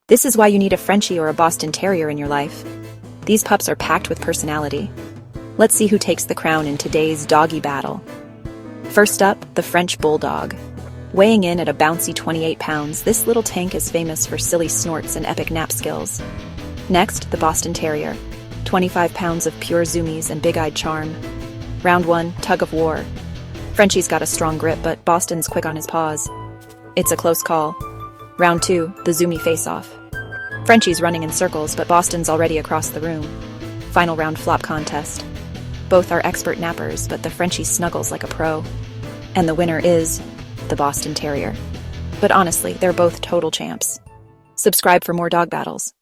This is why you need a Frenchie or a Boston Terrier in your life. These pups are packed with personality. Let's see who takes the crown in today's doggy battle. First up, the French Bulldog. Weighing in at a bouncy 28 pounds, this little tank is famous for silly snorts and epic nap skills. Next, the Boston Terrier. 25 pounds of pure zoomies and big-eyed charm. Round 1, tug of war. Frenchie's got a strong grip, but Boston's quick on his paws. It's a close call. Round 2, the zoomy face-off. Frenchie's running in circles, but Boston's already across the room. Final round flop contest. Both are expert nappers, but the Frenchie snuggles like a pro. And the winner is the Boston Terrier. But honestly, they're both total champs. Subscribe for more dog battles.